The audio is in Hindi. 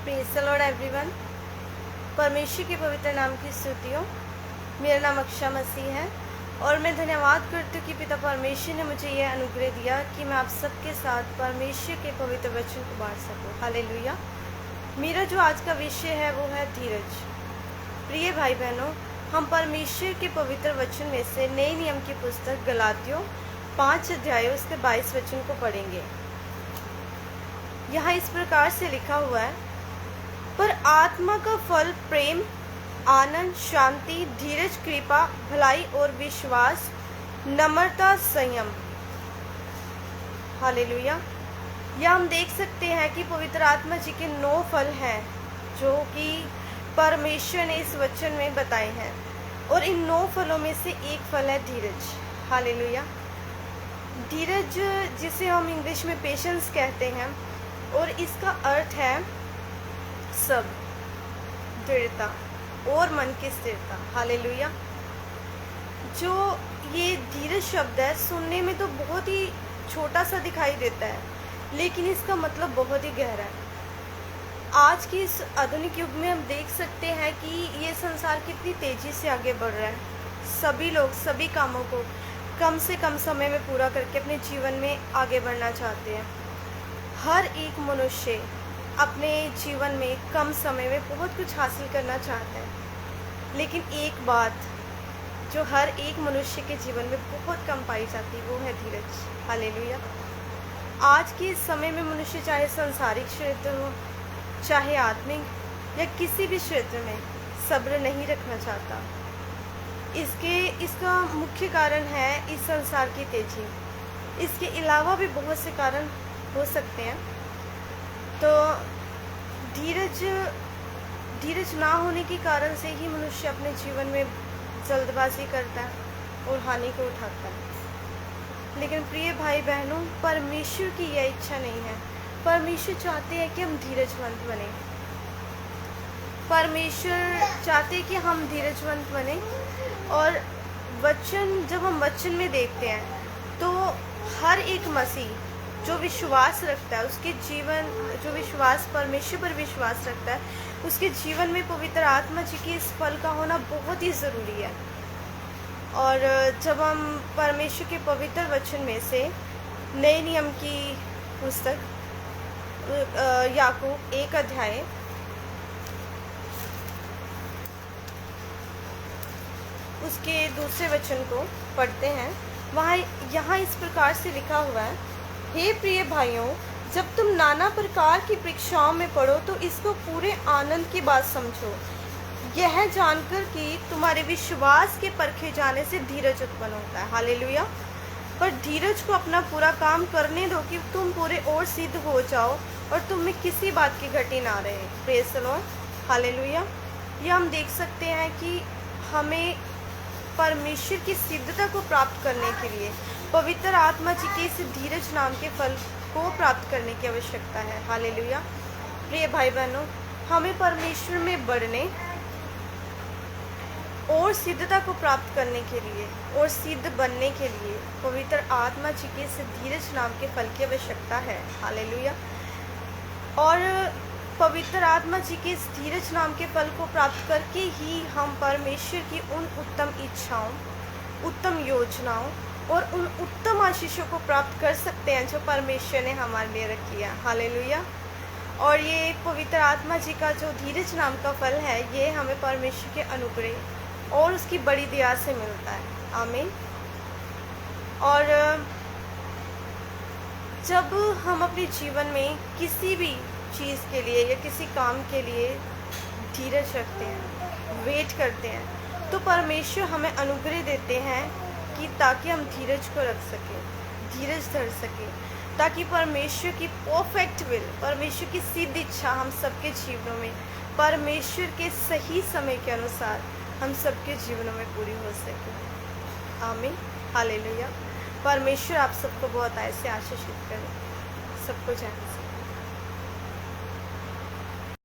Praise the Lord everyone. परमेश्वर के पवित्र नाम की स्तुति हो। मेरा नाम अक्षा मसीह है और मैं धन्यवाद करती हूँ कि पिता परमेश्वर ने मुझे यह अनुग्रह दिया कि मैं आप सबके साथ परमेश्वर के पवित्र वचन को बांट सकूँ। हालेलुया। मेरा जो आज का विषय है वो है धीरज। प्रिय भाई बहनों, हम परमेश्वर के पवित्र वचन में से नए नियम की पुस्तक गलातियों 5 अध्याय उसके 22 वचन को पढ़ेंगे। यहाँ इस प्रकार से लिखा हुआ है, पर आत्मा का फल प्रेम, आनंद, शांति, धीरज, कृपा, भलाई और विश्वास, नम्रता, संयम। हालेलुया। यह हम देख सकते हैं कि पवित्र आत्मा जी के 9 फल हैं जो कि परमेश्वर ने इस वचन में बताए हैं, और इन 9 फलों में से एक फल है धीरज। हालेलुया। धीरज जिसे हम इंग्लिश में पेशेंस कहते हैं, और इसका अर्थ है सब, दृढ़ता और मन की स्थिरता। हालेलुया। जो ये धीरज शब्द है सुनने में तो बहुत ही छोटा सा दिखाई देता है, लेकिन इसका मतलब बहुत ही गहरा है। आज की इस आधुनिक युग में हम देख सकते हैं कि ये संसार कितनी तेजी से आगे बढ़ रहा है। सभी लोग सभी कामों को कम से कम समय में पूरा करके अपने जीवन में आगे बढ़ना चाहते हैं। हर एक मनुष्य अपने जीवन में कम समय में बहुत कुछ हासिल करना चाहता है, लेकिन एक बात जो हर एक मनुष्य के जीवन में बहुत कम पाई जाती है वो है धीरज। हालेलुया। आज के इस समय में मनुष्य चाहे सांसारिक क्षेत्र हो, चाहे आत्मिक या किसी भी क्षेत्र में सब्र नहीं रखना चाहता। इसका मुख्य कारण है इस संसार की तेजी। इसके अलावा भी बहुत से कारण हो सकते हैं। तो धीरज ना होने के कारण से ही मनुष्य अपने जीवन में जल्दबाजी करता है और हानि को उठाता है। लेकिन प्रिय भाई बहनों, परमेश्वर की यह इच्छा नहीं है। परमेश्वर चाहते हैं कि हम धीरजवंत बने। परमेश्वर चाहते हैं कि हम धीरजवंत बने। और वचन, जब हम वचन में देखते हैं तो हर एक मसीह जो विश्वास रखता है, उसके जीवन, जो विश्वास परमेश्वर पर विश्वास रखता है, उसके जीवन में पवित्र आत्मा जी के इस फल का होना बहुत ही ज़रूरी है। और जब हम परमेश्वर के पवित्र वचन में से नए नियम की पुस्तक याकूब 1 अध्याय उसके दूसरे वचन को पढ़ते हैं, यहाँ इस प्रकार से लिखा हुआ है, हे प्रिय भाइयों, जब तुम नाना प्रकार की परीक्षाओं में पड़ो तो इसको पूरे आनंद की बात समझो, यह जानकर कि तुम्हारे विश्वास के परखे जाने से धीरज उत्पन्न होता है। हालेलुया। पर धीरज को अपना पूरा काम करने दो कि तुम पूरे और सिद्ध हो जाओ और तुम में किसी बात की घटी ना रहे। Praise the Lord. हालेलुया। यह हम देख सकते हैं कि हमें परमेश्वर की सिद्धता को प्राप्त करने के लिए पवित्र आत्मा जी के इस धीरज नाम के फल को प्राप्त करने की आवश्यकता है। हालेलुया। प्रिय भाई बहनों, हमें परमेश्वर में बढ़ने और सिद्धता को प्राप्त करने के लिए और सिद्ध बनने के लिए पवित्र आत्मा जी के इस धीरज नाम के फल की आवश्यकता है। हालेलुया। और पवित्र आत्मा जी के इस धीरज नाम के फल को प्राप्त करके ही हम परमेश्वर की उन उत्तम इच्छाओं, उत्तम योजनाओं और उन उत्तम आशीषों को प्राप्त कर सकते हैं जो परमेश्वर ने हमारे लिए रखी है। हालेलुया। और ये पवित्र आत्मा जी का जो धीरज नाम का फल है, ये हमें परमेश्वर के अनुग्रह और उसकी बड़ी दया से मिलता है। आमीन। और जब हम अपने जीवन में किसी भी चीज़ के लिए या किसी काम के लिए धीरज रखते हैं, वेट करते हैं, तो परमेश्वर हमें अनुग्रह देते हैं कि ताकि हम धीरज को रख सकें, धीरज धर सकें, ताकि परमेश्वर की परफेक्ट विल, परमेश्वर की सिद्ध इच्छा हम सबके जीवनों में परमेश्वर के सही समय के अनुसार हम सबके जीवनों में पूरी हो सके। आमीन। हालेलुया। परमेश्वर आप सबको बहुत ऐसे आशीषित करे। सबको जय।